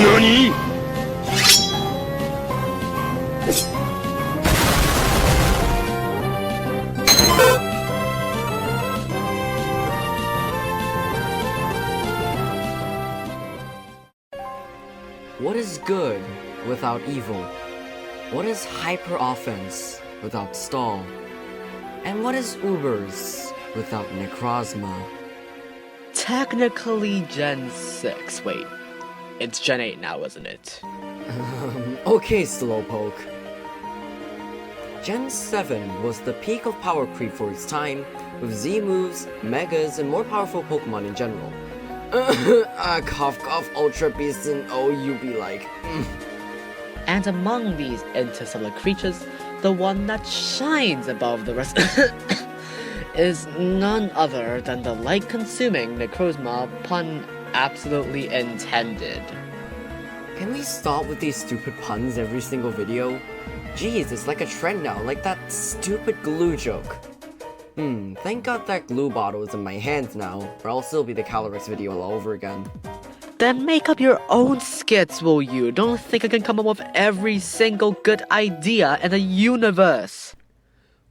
NANI?! What is good without evil? What is hyper offense without stall? And what is Ubers without NECROZMA? Technically Gen 6. Wait, it's Gen 8 now, isn't it? Okay, Slowpoke. Gen 7 was the peak of power creep for its time, with Z moves, megas, and more powerful Pokemon in general. Cough cough, Ultra Beast and you be like. And among these interstellar creatures, the one that shines above the rest is none other than the light-consuming NECROZMA, pun absolutely intended. Can we stop with these stupid puns every single video? Jeez, it's like a trend now, like that stupid glue joke. Thank God that glue bottle is in my hands now, or else it'll be the Calyrex video all over again. Then make up your own skits, will you? Don't think I can come up with every single good idea in the universe.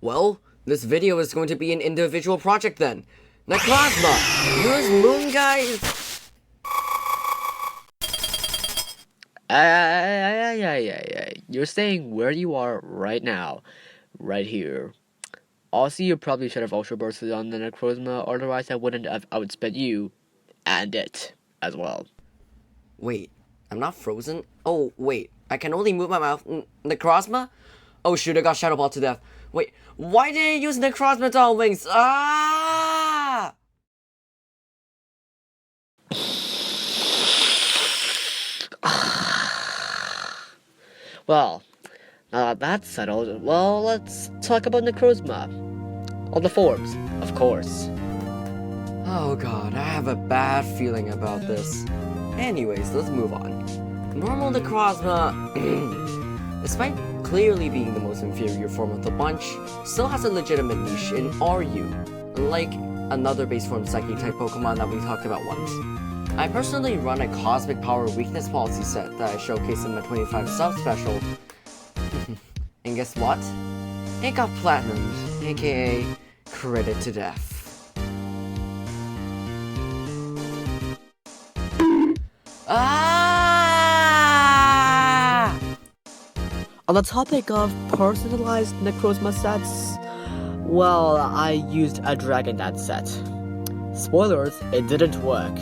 Well, this video is going to be an individual project then. NECROZMA! Use Moon Guys! You're staying where you are right now. Right here. Also, you probably should have Ultra Bursted on the NECROZMA, otherwise I wouldn't have outsped you. And it, as well. Wait, I'm not frozen? Oh, wait, I can only move my mouth. NECROZMA? Oh shoot, I got Shadow Ball to death. Wait, why didn't you use NECROZMA Dawn Wings? Ah! Well, now that that's settled, well, let's talk about NECROZMA. All the forms, of course. Oh god, I have a bad feeling about this. Anyways, let's move on. Normal NECROZMA, despite clearly being the most inferior form of the bunch, still has a legitimate niche in RU, unlike another base form Psychic type Pokemon that we talked about once. I personally run a Cosmic Power Weakness Policy set that I showcased in my 25 sub special. And guess what? It got platinumed, aka credit to death. Ah! On the topic of personalized NECROZMA sets, well, I used a Dragon Dance set. Spoilers, it didn't work.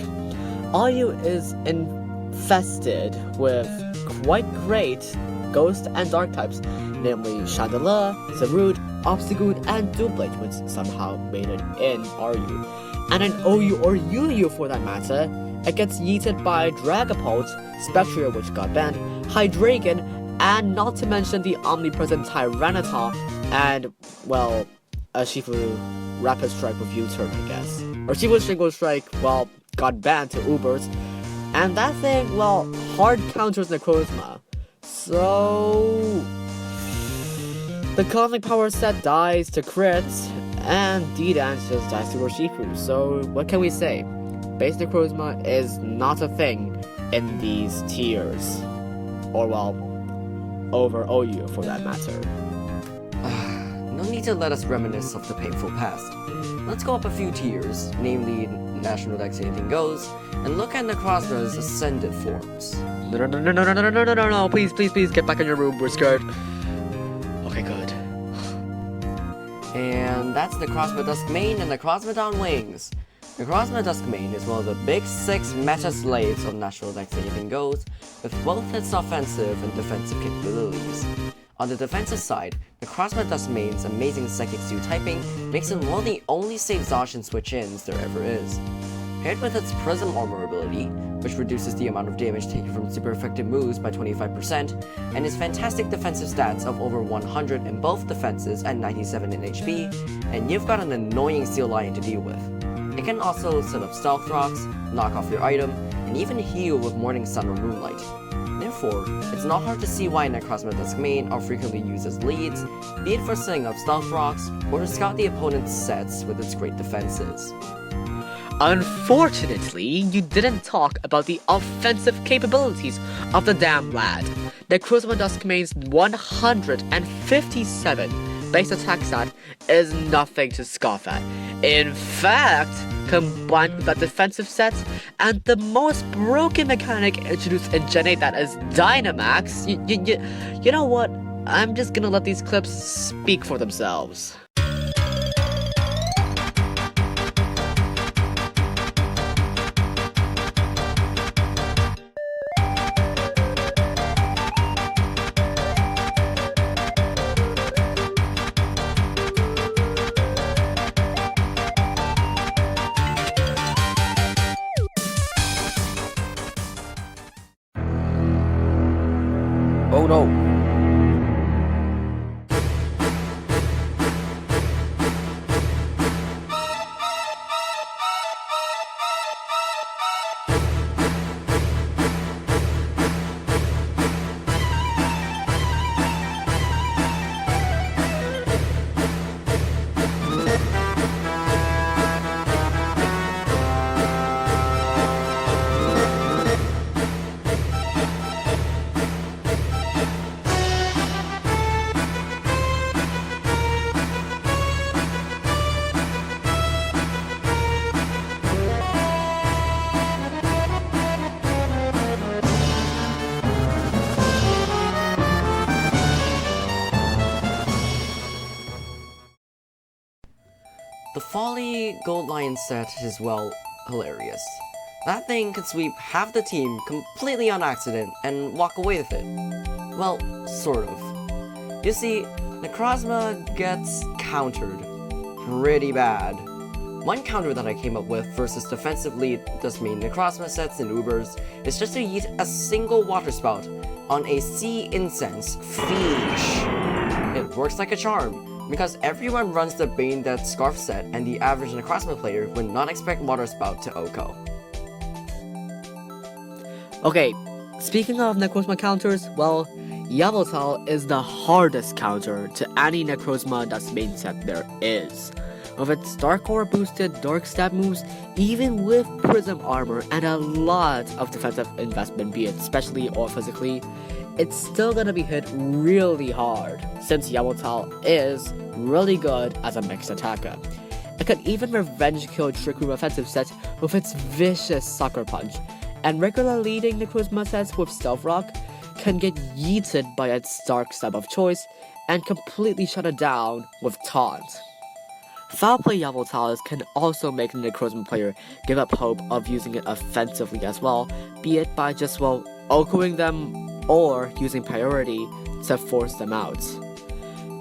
Ayu is infested with quite great Ghost and Dark types, namely Chandelure, Zarude, Obstagoon, and Doublade, which somehow made it in RU. And in OU or UU for that matter, it gets yeeted by Dragapult, Spectria, which got banned, Hydreigon, and not to mention the omnipresent Tyranitar, and, well, a Shifu Rapid Strike with U-turn, I guess. Or Shifu Single Strike, well, got banned to Ubers, and that thing, well, hard counters NECROZMA. So the Cosmic Power set dies to crits, and D-Dance just dies to Urshifu. So what can we say? Base NECROZMA is not a thing in these tiers. Or well, over OU for that matter. No need to let us reminisce of the painful past. Let's go up a few tiers, namely National Dex Anything Goes, and look at NECROZMA's ascended forms. No, please, get back in your room, we're scared. Okay, good. And that's NECROZMA Duskmane and NECROZMA Dawn Wings. NECROZMA Duskmane is one of the big 6 meta slaves of National Dex Anything Goes, with both its offensive and defensive capabilities. On the defensive side, NECROZMA Duskmane's amazing Psychic Stew typing makes him one of the only safe Zacian switch-ins there ever is. Paired with its Prism Armor ability, which reduces the amount of damage taken from super effective moves by 25%, and his fantastic defensive stats of over 100 in both defenses and 97 in HP, and you've got an annoying Steel Lion to deal with. It can also set up Stealth Rocks, knock off your item, and even heal with Morning Sun or Moonlight. Therefore, it's not hard to see why NECROZMA Duskmane are frequently used as leads, be it for setting up stealth rocks, or to scout the opponent's sets with its great defenses. Unfortunately, you didn't talk about the offensive capabilities of the damn lad. NECROZMA Duskmane's 157 base attack stat is nothing to scoff at. In fact, combined with that defensive set and the most broken mechanic introduced in Gen 8, that is Dynamax, you know what? I'm just gonna let these clips speak for themselves. Oh no! The Folly Gold Lion set is, well, hilarious. That thing can sweep half the team completely on accident and walk away with it. Well, sort of. You see, NECROZMA gets countered pretty bad. One counter that I came up with versus defensive lead Duskmane NECROZMA sets and Ubers is just to yeet a single water spout on a Sea Incense Fish. It works like a charm, because everyone runs the Bane Death Scarf set and the average NECROZMA player would not expect Water Spout to OHKO. Okay, speaking of NECROZMA counters, well, Yveltal is the hardest counter to any NECROZMA Duskmane set there is. With its Dark Aura boosted Dark Stab moves, even with Prism armor and a lot of defensive investment, be it specially or physically, it's still gonna be hit really hard, since Yveltal is really good as a mixed attacker. It can even revenge kill Trick Room offensive sets with its vicious Sucker Punch, and regular leading NECROZMA sets with Stealth Rock can get yeeted by its Dark Stab of choice and completely shut it down with Taunt. Foul play Yveltal can also make the NECROZMA player give up hope of using it offensively as well, be it by just, well, OHKOing them or using priority to force them out.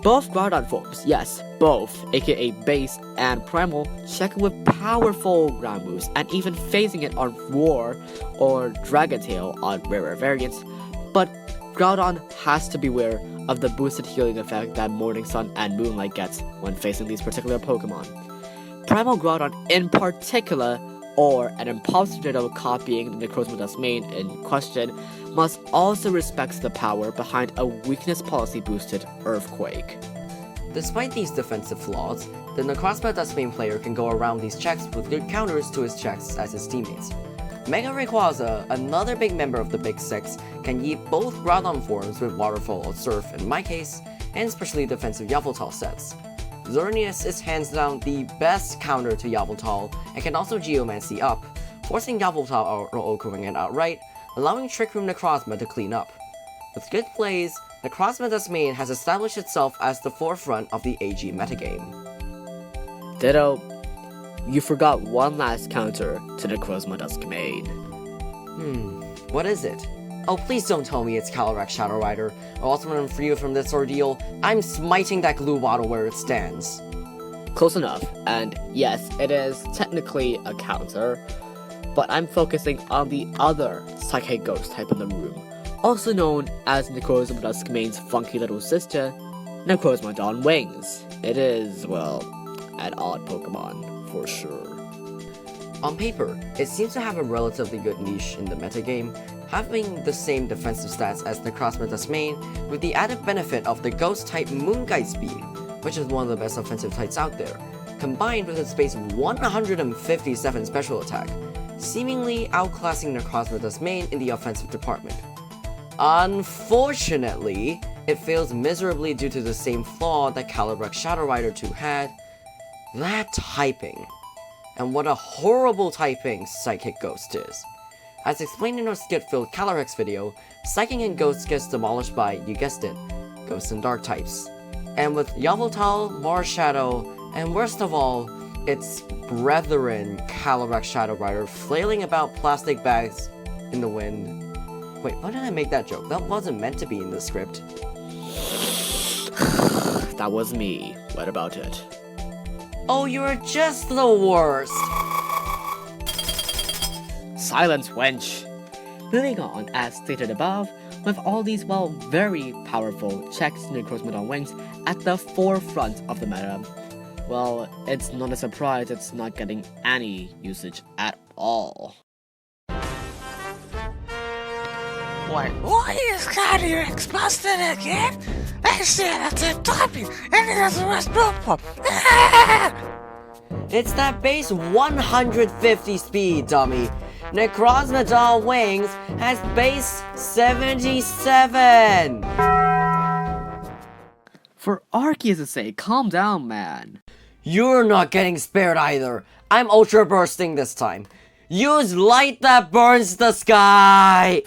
Both Groudon forms, yes, both, aka Base and Primal, check with powerful ground moves and even phasing it on Roar or Dragon Tail on rarer variants, but Groudon has to beware of the boosted healing effect that Morning Sun and Moonlight gets when facing these particular Pokemon. Primal Groudon in particular, or an imposter Ditto copying the NECROZMA Duskmane in question, must also respect the power behind a weakness policy boosted Earthquake. Despite these defensive flaws, the NECROZMA Duskmane player can go around these checks with good counters to his checks as his teammates. Mega Rayquaza, another big member of the Big Six, can yeet both Groudon forms with Waterfall or Surf in my case, and especially defensive Yveltal sets. Xerneas is hands down the best counter to Yveltal and can also Geomancy up, forcing Yveltal out or OHKOing it outright, allowing Trick Room NECROZMA to clean up. With good plays, NECROZMA Duskmane has established itself as the forefront of the AG metagame. Ditto, you forgot one last counter to NECROZMA Duskmane. What is it? Oh, please don't tell me it's Calyrex Shadow Rider, or else when I'm free from this ordeal, I'm smiting that glue bottle where it stands. Close enough, and yes, it is technically a counter, but I'm focusing on the other Psychic Ghost type in the room, also known as NECROZMA Duskmane's funky little sister, NECROZMA Dawn Wings. It is, well, an odd Pokemon, for sure. On paper, it seems to have a relatively good niche in the metagame, having the same defensive stats as Necrozma Dusk main, with the added benefit of the Ghost-type Moonguide speed, which is one of the best offensive types out there, combined with its base 157 special attack, seemingly outclassing Necrozma Dusk main in the offensive department. Unfortunately, it fails miserably due to the same flaw that Calyrex Shadow Rider 2 had, that typing. And what a horrible typing Psychic Ghost is. As explained in our skit-filled Calyrex video, Psychic and Ghost gets demolished by, you guessed it, Ghost and Dark types. And with Yveltal, Mars Shadow, and worst of all, its brethren Calyrex Shadow Rider flailing about plastic bags in the wind. Wait, why did I make that joke? That wasn't meant to be in the script. That was me. What about it? Oh, you're just the worst! Silence, wench! Moving on, as stated above, with all these, well, very powerful checks NECROZMA on wings at the forefront of the meta, well, it's not a surprise it's not getting any usage at all. Wait, what is Calyrex busted again? I said it's a topic, and it has a responsible. It's that base 150 speed, dummy. Necrozma on wings has base 77! For Arceus' sake, calm down, man. You're not getting spared either. I'm ultra bursting this time. Use light that burns the sky!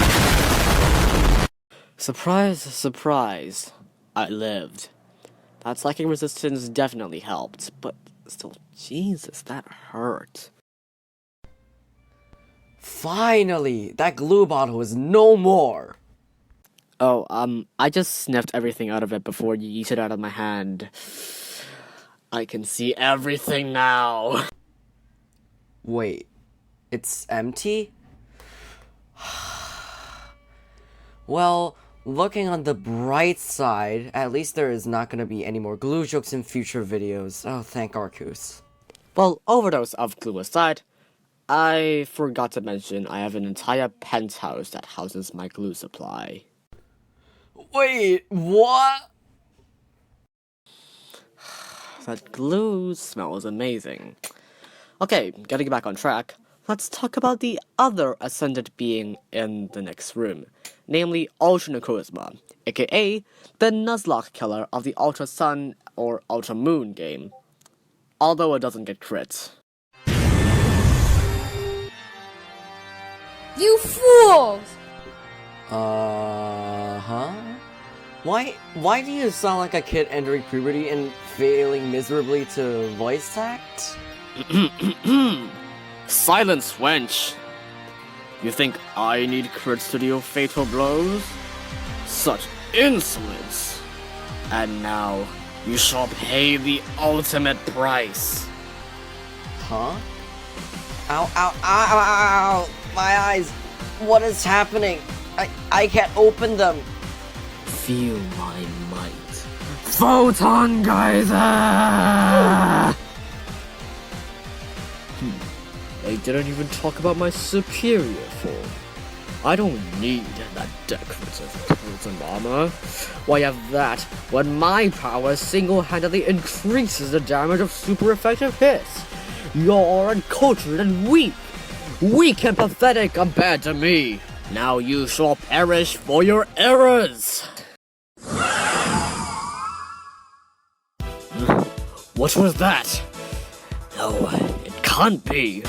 Surprise, surprise. I lived. That psychic resistance definitely helped, but still, Jesus, that hurt. Finally, that glue bottle is no more. Oh, I just sniffed everything out of it before you yeeted it out of my hand. I can see everything now. Wait, it's empty? Well, looking on the bright side, at least there is not going to be any more glue jokes in future videos. Oh, thank Arceus. Well, overdose of glue aside, I forgot to mention I have an entire penthouse that houses my glue supply. Wait, what? That glue smells amazing. Okay, getting back on track, let's talk about the other ascended being in the next room, namely Ultra NECROZMA, aka the Nuzlocke killer of the Ultra Sun or Ultra Moon game. Although it doesn't get crits. You fools! Huh? Why do you sound like a kid entering puberty and failing miserably to voice act? Silence, wench! You think I need crits to deal fatal blows? Such insolence! And now, you shall pay the ultimate price. Huh? Ow, ow, ow, ow, ow! My eyes! What is happening? I can't open them! Feel my might. Photon Geyser! They didn't even talk about my superior form. I don't need that decorative tools and armor. Why have that when my power single-handedly increases the damage of super effective hits? You're uncultured and weak. Weak and pathetic compared to me. Now you shall perish for your errors. What was that? No, it can't be.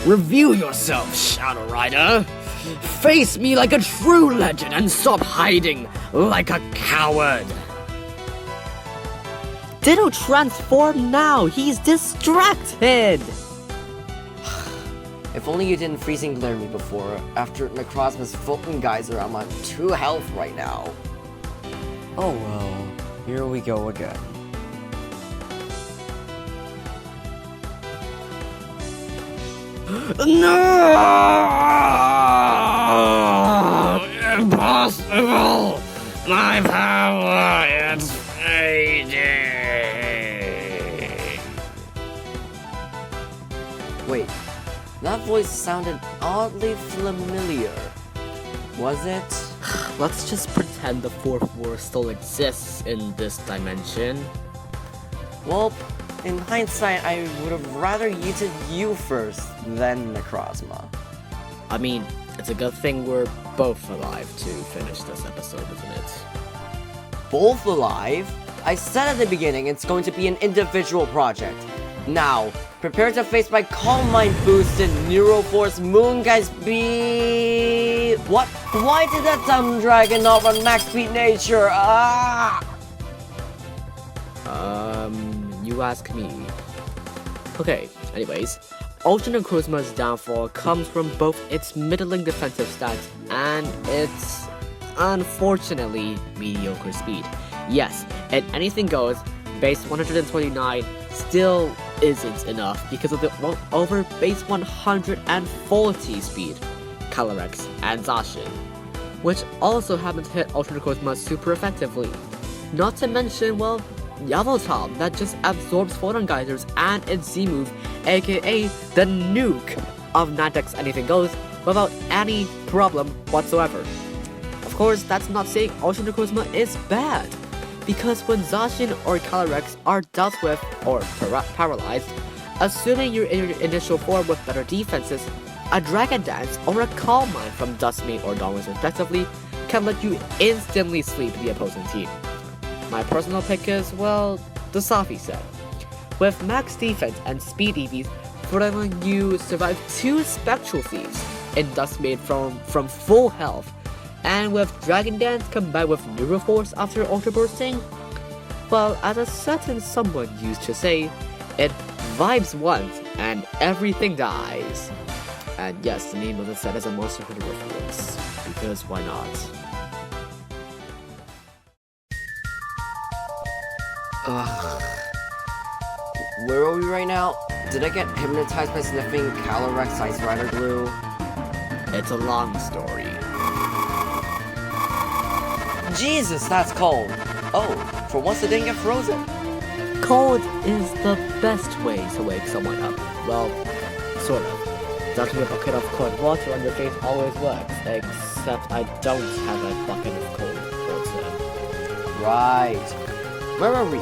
Reveal yourself, Shadow Rider. Face me like a true legend and stop hiding like a coward. Ditto transform now. He's distracted. If only you didn't freezing glare me before. After Necrozma's Fulton Geyser, I'm on 2 health right now. Oh well, here we go again. No! Impossible! My power is fading! Wait, that voice sounded oddly familiar. Was it? Let's just pretend the fourth war still exists in this dimension. Well, in hindsight, I would have rather yeeted you first than NECROZMA. I mean, it's a good thing we're both alive to finish this episode, isn't it? Both alive? I said at the beginning it's going to be an individual project. Now, prepare to face my Calm Mind boosted Neuroforce Moongeist Beam. What? Why did that dumb dragon not run max speed nature? Ah! You ask me. Okay, anyways. Ultra NECROZMA's downfall comes from both its middling defensive stats and its, unfortunately, mediocre speed. Yes, and anything goes, base 129 still isn't enough because of the over base 140 speed, Calyrex and Zacian, which also happen to hit Ultra NECROZMA super effectively. Not to mention, well, Yveltal that just absorbs Photon Geysers and its Z-move, aka the nuke of Ninetales Anything Goes, without any problem whatsoever. Of course, that's not saying Ultra NECROZMA is bad, because when Zacian or Calyrex are dealt with or paralyzed, assuming you're in your initial form with better defenses, a Dragon Dance or a Calm Mind from Dustmate or Dawnwings respectively can let you instantly sleep the opposing team. My personal pick is, well, the Safi set. With max defense and speed EVs for letting you survive 2 Spectral Thieves in Dustmate from full health, and with Dragon Dance combined with Neuroforce after Ultra Bursting, well, as a certain someone used to say, it vibes once and everything dies. And yes, the name of the set is a Monster Hunter reference, because why not? Ugh. Where are we right now? Did I get hypnotized by sniffing Calyrex Ice Rider glue? It's a long story. Jesus, that's cold! Oh, for once it didn't get frozen. Cold is the best way to wake someone up. Well, sort of. Ducking a bucket of cold water on your face always works, except I don't have a bucket of cold water. Right. Where are we?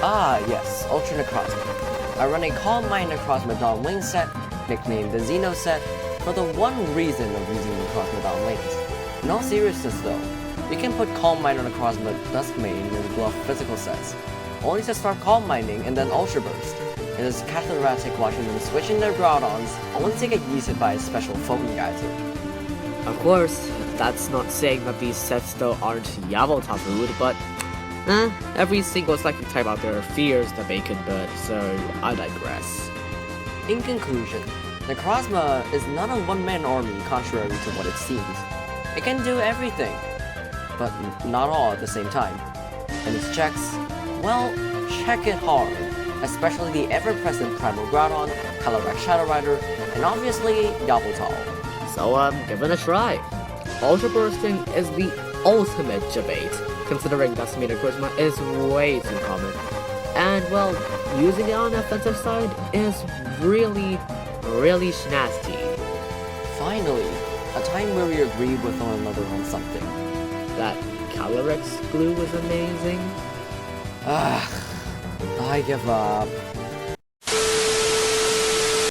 Ah, yes, Ultra NECROZMA. I run a Calm Mind NECROZMA Dawn Wing set, nicknamed the Xeno set, for the one reason of using NECROZMA Dawn Wings. In all seriousness though, you can put Calm Mind on NECROZMA Duskmane and Bluff physical sets, only to start Calm Minding and then Ultra Burst. It is cathartic watching them switch in their Groudons, only to get yeeted by a special Photon Geyser. Of course, that's not saying that these sets still aren't Yveltal food, but every single psychic type out there fears the bacon bird, so I digress. In conclusion, NECROZMA is not a one-man army contrary to what it seems. It can do everything, but not all at the same time. And its checks, well, check it hard, especially the ever-present Primal Groudon, Calyrex Shadow Rider, and obviously Yveltal. So give it a try. Ultra Bursting is the ultimate debate, considering that NECROZMA is way too common. And well, using it on the offensive side is really snazzy. Finally, a time where we agree with one another on something. That Calyrex glue was amazing. I give up.